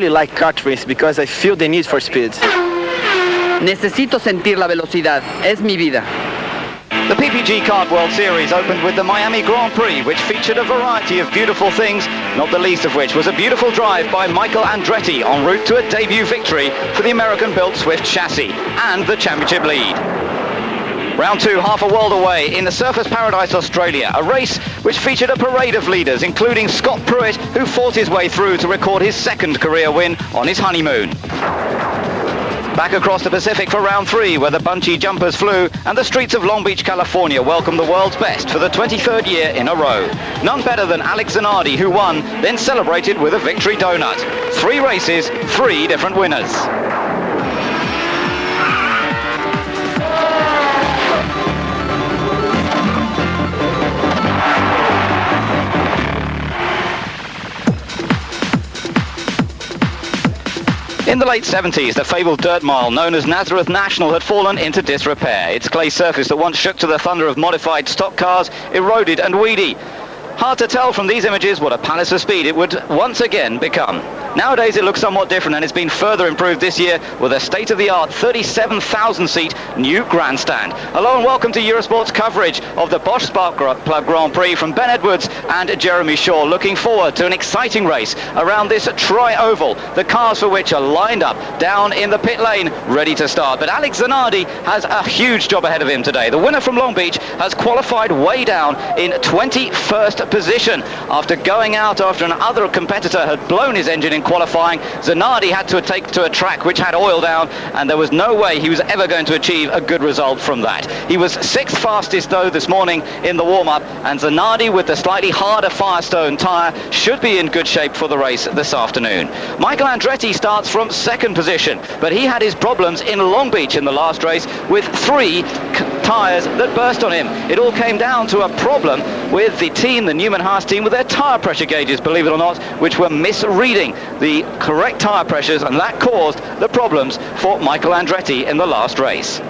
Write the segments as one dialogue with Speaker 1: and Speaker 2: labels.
Speaker 1: really like kart race because I feel the need for speed.
Speaker 2: Necesito sentir la velocidad. Es mi vida.
Speaker 3: The PPG Kart World Series opened with the Miami Grand Prix, which featured a variety of beautiful things, not the least of which was a beautiful drive by Michael Andretti en route to a debut victory for the American-built Swift chassis and the championship lead. Round 2, half a world away in the Surfers Paradise, Australia, a race which featured a parade of leaders, including Scott Pruitt, who fought his way through to record his second career win on his honeymoon. Back across the Pacific for round 3, where the bungee jumpers flew, and the streets of Long Beach, California welcomed the world's best for the 23rd year in a row. None better than Alex Zanardi, who won, then celebrated with a victory donut. 3 races, 3 different winners. In the late 70s, the fabled dirt mile known as Nazareth National had fallen into disrepair. Its clay surface that once shook to the thunder of modified stock cars eroded and weedy. Hard to tell from these images what a palace of speed it would once again become. Nowadays it looks somewhat different, and it's been further improved this year with a state-of-the-art 37,000-seat new grandstand. Hello and welcome to Eurosport's coverage of the Bosch Spark Plug Grand Prix from Ben Edwards and Jeremy Shaw. Looking forward to an exciting race around this tri-oval, the cars for which are lined up down in the pit lane, ready to start. But Alex Zanardi has a huge job ahead of him today. The winner from Long Beach has qualified way down in 21st position after going out after another competitor had blown his engine in qualifying. Zanardi had to take to a track which had oil down, and there was no way he was ever going to achieve a good result from that. He was 6th fastest though this morning in the warm-up, and Zanardi with the slightly harder Firestone tyre should be in good shape for the race this afternoon. Michael Andretti starts from 2nd position, but he had his problems in Long Beach in the last race with 3 tyres that burst on him. It all came down to a problem with the team, the Newman-Haas team, with their tyre pressure gauges, believe it or not, which were misreading the correct tyre pressures, and that caused the problems for Michael Andretti in the last race.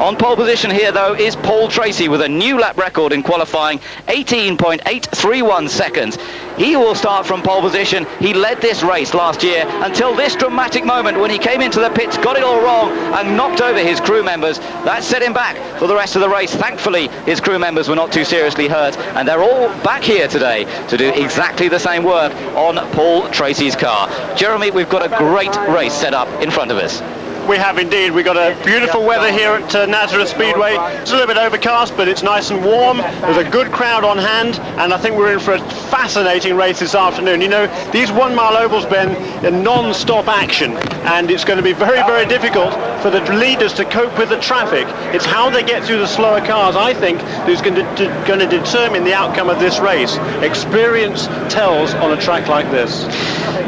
Speaker 3: On pole position here, though, is Paul Tracy with a new lap record in qualifying, 18.831 seconds. He will start from pole position. He led this race last year until this dramatic moment when he came into the pits, got it all wrong, and knocked over his crew members. That set him back for the rest of the race. Thankfully, his crew members were not too seriously hurt, and they're all back here today to do exactly the same work on Paul Tracy's car. Jeremy, we've got a great race set up in front of us.
Speaker 4: We have indeed. We've got a beautiful weather here at Nazareth Speedway. It's a little bit overcast, but it's nice and warm. There's a good crowd on hand, and I think we're in for a fascinating race this afternoon. You know, these 1 mile ovals, Ben, are non-stop action, and it's going to be very, very difficult for the leaders to cope with the traffic. It's how they get through the slower cars, I think, that's going to determine the outcome of this race. Experience tells on a track like this.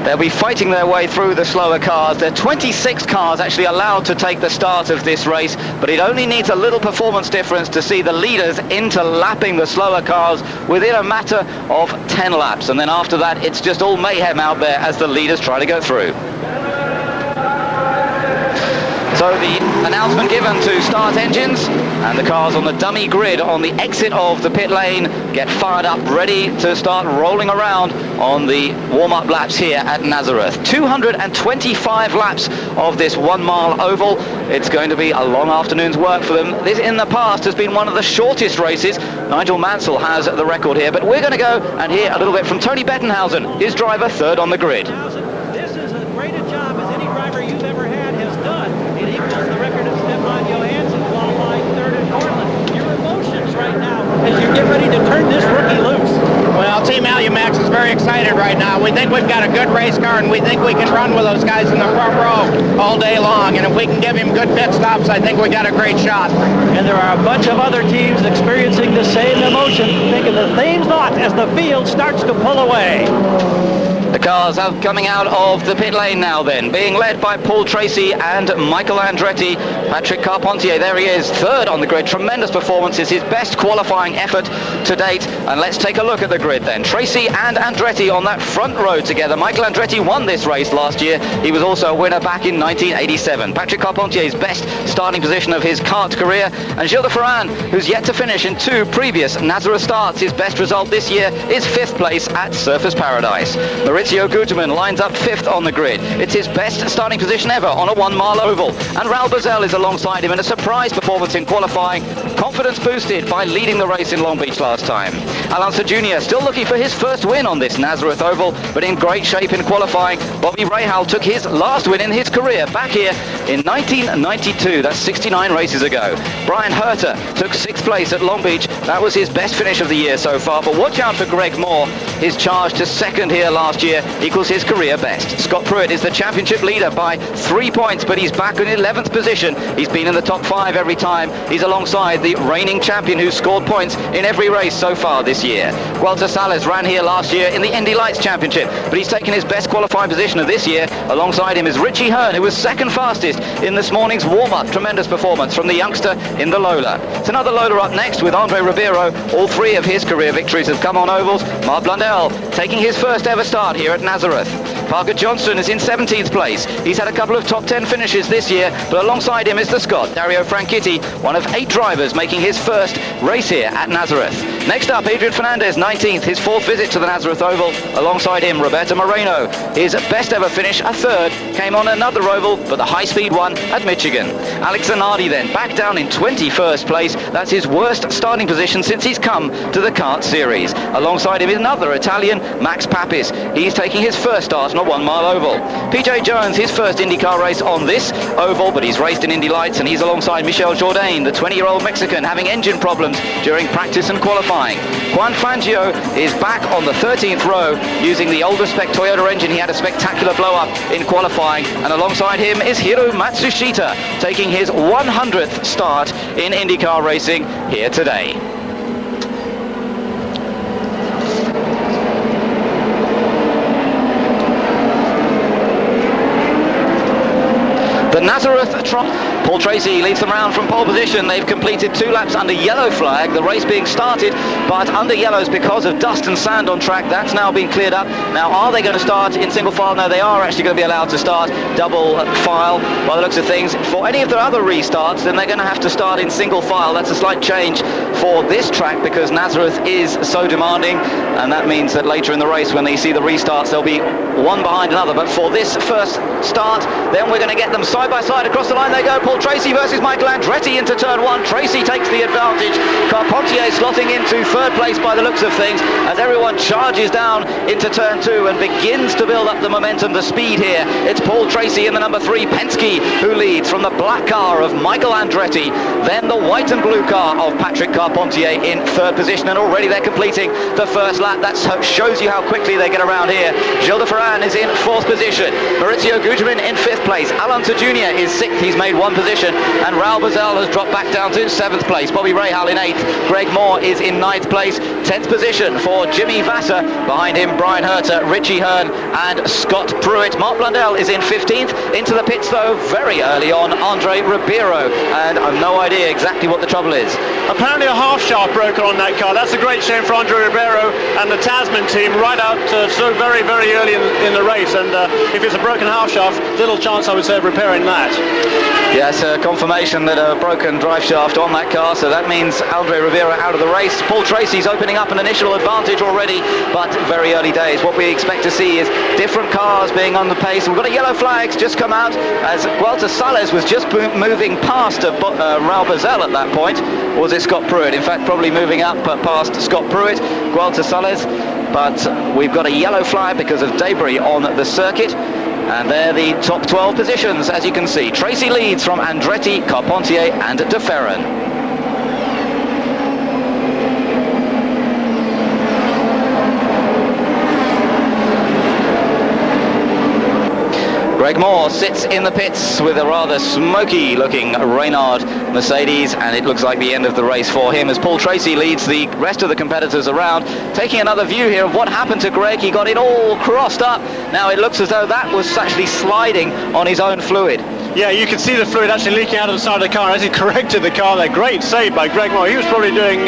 Speaker 3: They'll be fighting their way through the slower cars. There are 26 cars actually allowed to take the start of this race, but it only needs a little performance difference to see the leaders interlapping the slower cars within a matter of 10 laps, and then after that it's just all mayhem out there as the leaders try to go through. So the announcement given to start engines, and the cars on the dummy grid on the exit of the pit lane get fired up, ready to start rolling around on the warm-up laps here at Nazareth. 225 laps of this 1 mile oval. It's going to be a long afternoon's work for them. This in the past has been one of the shortest races. Nigel Mansell has the record here, but we're going to go and hear a little bit from Tony Bettenhausen, his driver, 3rd on the grid.
Speaker 5: This is as great a job as any driver you've ever had has done. It equals the record of Stefan Johansson qualifying 3rd in Portland. Your emotions right now as you get ready to turn this rookie loose.
Speaker 6: Well, Team Alumax is very excited right now. We think we've got a good race car, and we think we can run with those guys in the front row all day long. And if we can give him good pit stops, I think we got a great shot.
Speaker 5: And there are a bunch of other teams experiencing the same emotion, thinking the same thought as the field starts to pull away.
Speaker 3: The cars are coming out of the pit lane now then, being led by Paul Tracy and Michael Andretti. Patrick Carpentier, there he is, 3rd on the grid. Tremendous performance, is his best qualifying effort to date. And let's take a look at the grid then. Tracy and Andretti on that front row together. Michael Andretti won this race last year. He was also a winner back in 1987. Patrick Carpentier's best starting position of his kart career. And Gilles de Ferran, who's yet to finish in 2 previous Nazareth starts. His best result this year is 5th place at Surfers Paradise. Maurizio Maurizio Guterman lines up 5th on the grid. It's his best starting position ever on a 1 mile oval. And Raul Boesel is alongside him in a surprise performance in qualifying. Confidence boosted by leading the race in Long Beach last time. Alonso Jr. still looking for his first win on this Nazareth oval, but in great shape in qualifying. Bobby Rahal took his last win in his career back here in 1992. That's 69 races ago. Brian Herter took 6th place at Long Beach. That was his best finish of the year so far, but watch out for Greg Moore. His charge to 2nd here last year equals his career best. Scott Pruitt is the championship leader by 3 points, but he's back in 11th position. He's been in the top 5 every time. He's alongside the reigning champion who's scored points in every race so far this year. Guelta Salas ran here last year in the Indy Lights Championship, but he's taken his best qualifying position of this year. Alongside him is Richie Hearn, who was 2nd fastest in this morning's warm-up. Tremendous performance from the youngster in the Lola. It's another Lola up next with Andre Ribeiro. All 3 of his career victories have come on ovals. Mark Blundell taking his first ever start here at Nazareth. Parker Johnston is in 17th place. He's had a couple of top 10 finishes this year, but alongside him is the Scot, Dario Franchitti, one of 8 drivers making his first race here at Nazareth. Next up, Adrian Fernandez, 19th, his 4th visit to the Nazareth Oval. Alongside him, Roberto Moreno. His best ever finish, a 3rd, came on another oval, but the high-speed one at Michigan. Alex Zanardi then, back down in 21st place. That's his worst starting position since he's come to the kart series. Alongside him is another Italian, Max Papis. He's taking his first start on a 1 mile oval. PJ Jones, his first IndyCar race on this oval, but he's raced in Indy Lights, and he's alongside Michel Jourdain, the 20-year-old Mexican, having engine problems during practice and qualifying. Juan Fangio is back on the 13th row using the older spec Toyota engine. He had a spectacular blow-up in qualifying, and alongside him is Hiro Matsushita, taking his 100th start in IndyCar racing here today. The Nazareth Paul Tracy leads them round from pole position. They've completed 2 laps under yellow flag, the race being started, but under yellows because of dust and sand on track. That's now been cleared up. Now, are they going to start in single file? No, they are actually going to be allowed to start double file by the looks of things. For any of their other restarts, then they're going to have to start in single file. That's a slight change for this track because Nazareth is so demanding, and that means that later in the race, when they see the restarts, they'll be one behind another. But for this first start, then we're going to get them side by side across the line. They go. Paul Tracy versus Michael Andretti into turn 1. Tracy takes the advantage. Carpentier slotting into 3rd place by the looks of things as everyone charges down into turn 2 and begins to build up the momentum, the speed here. It's Paul Tracy in the number 3 Penske who leads from the black car of Michael Andretti, then the white and blue car of Patrick Carpentier in 3rd position, and already they're completing the first lap. That shows you how quickly they get around here. Gilles de Ferran is in 4th position. Maurizio Guterman in 5th place. Alonso Jr. is 6th. He's made 1 position, and Raul Boesel has dropped back down to 7th place. Bobby Rahal in 8th. Greg Moore is in 9th place. 10th position for Jimmy Vasser. Behind him, Brian Herter, Richie Hearn, and Scott Pruitt. Mark Blundell is in 15th. Into the pits, though, very early on, Andre Ribeiro, and I've no idea exactly what the trouble is.
Speaker 4: Apparently a half shaft broken on that car. That's a great shame for Andre Ribeiro and the Tasman team right out so very, very early in the race, and if it's a broken half shaft, little chance, I would say, of repairing that.
Speaker 3: Yes, a confirmation that a broken drive shaft on that car, so that means Andre Ribeiro out of the race. Paul Tracy's opening up an initial advantage already, but very early days. What we expect to see is different cars being on the pace. We've got a yellow flag's just come out as Guelta Salas was just moving past Raul Boesel at that point. Or was it Scott Pruitt? In fact, probably moving up past Scott Pruitt, Guelta Salas. But we've got a yellow flag because of debris on the circuit. And they're the top 12 positions, as you can see. Tracy leads from Andretti, Carpentier, and de Ferran. Greg Moore sits in the pits with a rather smoky-looking Reynard Mercedes, and it looks like the end of the race for him as Paul Tracy leads the rest of the competitors around. Taking another view here of what happened to Greg, he got it all crossed up. Now it looks as though that was actually sliding on his own fluid.
Speaker 4: Yeah, you can see the fluid actually leaking out of the side of the car as he corrected the car there. Great save by Greg Moore. He was probably doing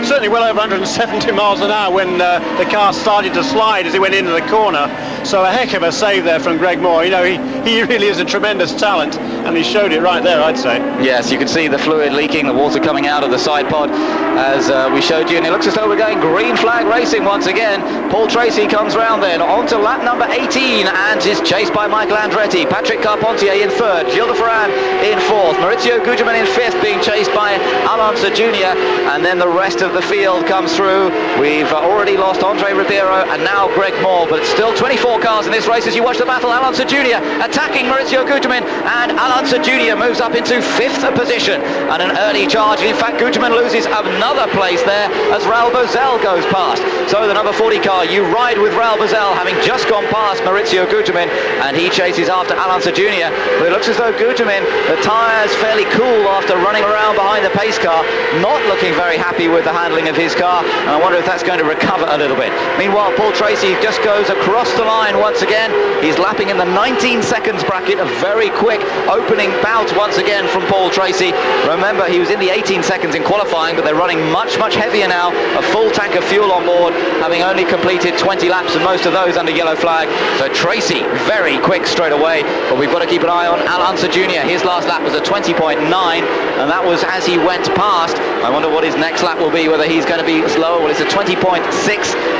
Speaker 4: certainly well over 170 miles an hour when the car started to slide as he went into the corner. So a heck of a save there from Greg Moore. You know, he really is a tremendous talent, and he showed it right there, I'd say.
Speaker 3: Yes, you can see the fluid leaking, the water coming out of the side pod as we showed you, and it looks as though we're going green flag racing once again. Paul Tracy comes round then onto lap number 18 and is chased by Michael Andretti. Patrick Carpentier in third, Gilles de Ferran in fourth, Maurizio Gugelmin in fifth, being chased by Alonso Jr., and then the rest of the field comes through. We've already lost Andre Ribeiro and now Greg Moore, but still 24 cars in this race as you watch the battle. Alonso Jr. attacking Maurizio Gugelmin, and Alonso Jr. moves up into fifth position, and an early charge. In fact, Gugelmin loses another place there as Raul Boesel goes past. So the number 40 car, you ride with Raul Boesel, having just gone past Maurizio Gugelmin, and he chases after Alonso Jr. But it looks as though Gugelmin, the tyres fairly cool after running around behind the pace car, not looking very happy with the handling of his car, and I wonder if that's going to recover a little bit. Meanwhile, Paul Tracy just goes across the line once again. He's lapping in the 19 seconds bracket, a very quick opening bout once again from Paul Tracy. Remember, he was in the 18 seconds in qualifying, but they're running much heavier now, a full tank of fuel on board, having only completed 20 laps, and most of those under yellow flag. So Tracy very quick straight away, but we've got to keep an eye on Alonso Jr. His last lap was a 20.9, and that was as he went past. I wonder what his next lap will be, whether he's going to be slower. Well, it's a 20.6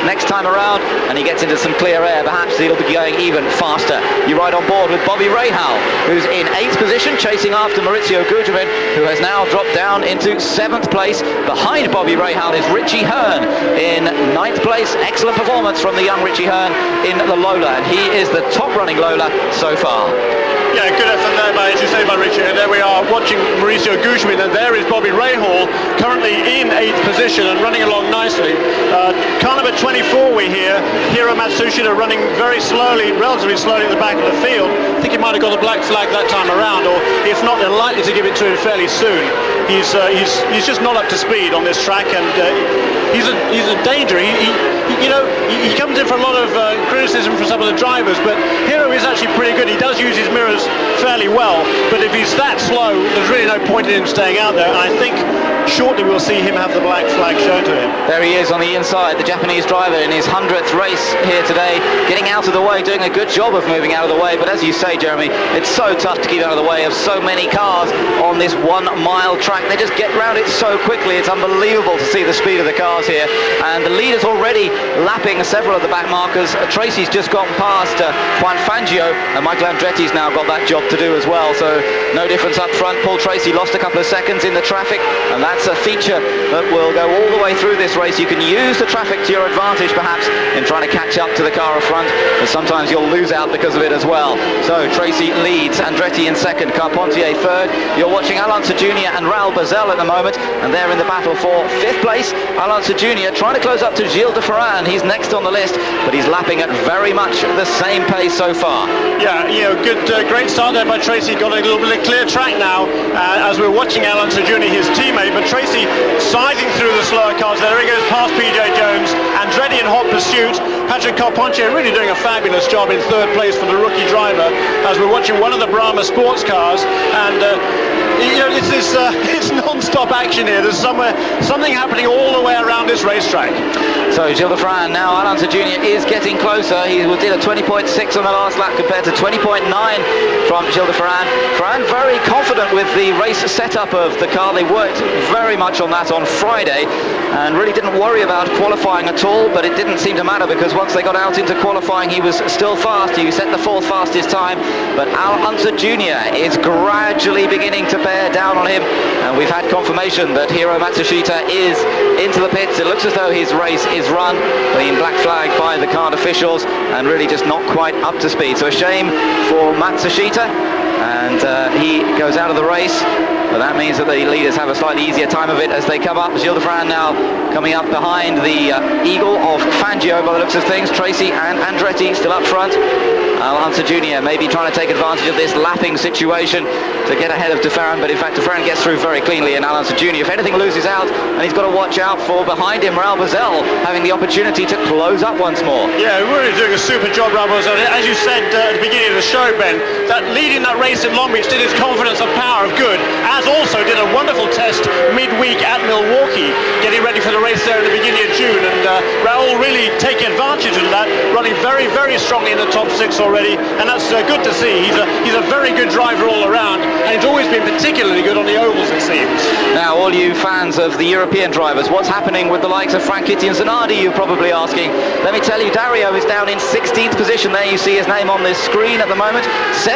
Speaker 3: next time around, and he gets into some clear air. Perhaps he'll be going even faster. You ride on board with Bobby Rahal, who's in 8th position, chasing after Maurizio Gugelmin, who has now dropped down into 7th place. Behind Bobby Rahal is Richie Hearn in 9th place. Excellent performance from the young Richie Hearn in the Lola, and he is the top running Lola so far.
Speaker 4: Yeah, good effort there, as you say, by Richie. And there we are watching Maurizio Gugelmin, and there is Bobby Rahal, currently in 8th position and running along nicely. Car number 24 we hear, Hiro Matsushita running very slowly, relatively slowly at the back of the field. I think he might have got a black flag that time around, or if not, they're likely to give it to him fairly soon. He's just not up to speed on this track, and he's a danger. He comes in for a lot of criticism from some of the drivers, but Hiro is actually pretty good. He does use his mirrors fairly well, but if he's that slow, there's really no point in him staying out there. And I think shortly we'll see him have the black flag shown to him.
Speaker 3: There he is on the inside, the Japanese driver in his 100th race here today, getting out of the way, doing a good job of moving out of the way. But as you say, Jeremy, it's so tough to keep out of the way of so many cars on this 1 mile track. They just get around it so quickly. It's unbelievable to see the speed of the cars here, and the leader's already lapping several of the back markers. Tracy's just gone past Juan Fangio, and Michael Andretti's now got that job to do as well, so no difference up front. Paul Tracy lost a couple of seconds in the traffic, and that's a feature that will go all the way through this race. You can use the traffic to your advantage perhaps in trying to catch up to the car up front, but sometimes you'll lose out because of it as well. So Tracy leads, Andretti in second, Carpentier third. You're watching Alonso Jr. and Raul Boesel at the moment, and they're in the battle for 5th place. Alonso Jr. trying to close up to Gilles de Ferran. He's next on the list, but he's lapping at very much the same pace so far.
Speaker 4: Yeah, good, great start there by Tracy. Got a little bit of clear track now as we're watching Alonso Jr., his teammate, but Tracy siding through the slower cars. There he goes past PJ Jones, Andretti in hot pursuit. Patrick Carpentier really doing a fabulous job in 3rd place for the rookie driver as we're watching one of the Brahma sports cars, and it's non-stop action here. There's something happening all the way around this racetrack.
Speaker 3: So Gilles de Ferran now, Alonso Jr. is getting closer. He did a 20.6 on the last lap compared to 20.9 from Gilles de Ferran. Ferran very confident with the race setup of the car. They worked very much on that on Friday and really didn't worry about qualifying at all, but it didn't seem to matter because once they got out into qualifying he was still fast. He set the 4th fastest time, but Alonso Jr. is gradually beginning to bear down on him, and we've had confirmation that Hiro Matsushita is into the pits. It looks as though his race is run, being black flagged by the card officials and really just not quite up to speed. So a shame for Matsushita, and he goes out of the race. But that means that the leaders have a slightly easier time of it as they come up. Gilles de Ferran now coming up behind the Eagle of Fangio by the looks of things. Tracy and Andretti still up front. Alonso Jr. maybe trying to take advantage of this lapping situation to get ahead of de Ferran, but in fact de Ferran gets through very cleanly, and Alonso Jr. if anything loses out, and he's got to watch out for behind him Raul Boesel having the opportunity to close up once more.
Speaker 4: Yeah, really doing a super job, Raul Boesel. As you said at the beginning of the show, Ben, that leading that race at Long Beach did his confidence and power of good, as also did a wonderful test midweek at Milwaukee, getting ready for the race there in the beginning of June, and Raul really taking advantage of that, running very, very strongly in the top 6 already, and that's good to see. He's a very good driver all around, and he's always been particularly good on the ovals, it seems.
Speaker 3: Now, all you fans of the European drivers, what's happening with the likes of Franchitti and Zanardi, you're probably asking. Let me tell you, Dario is down in 16th position. There you see his name on this screen at the moment.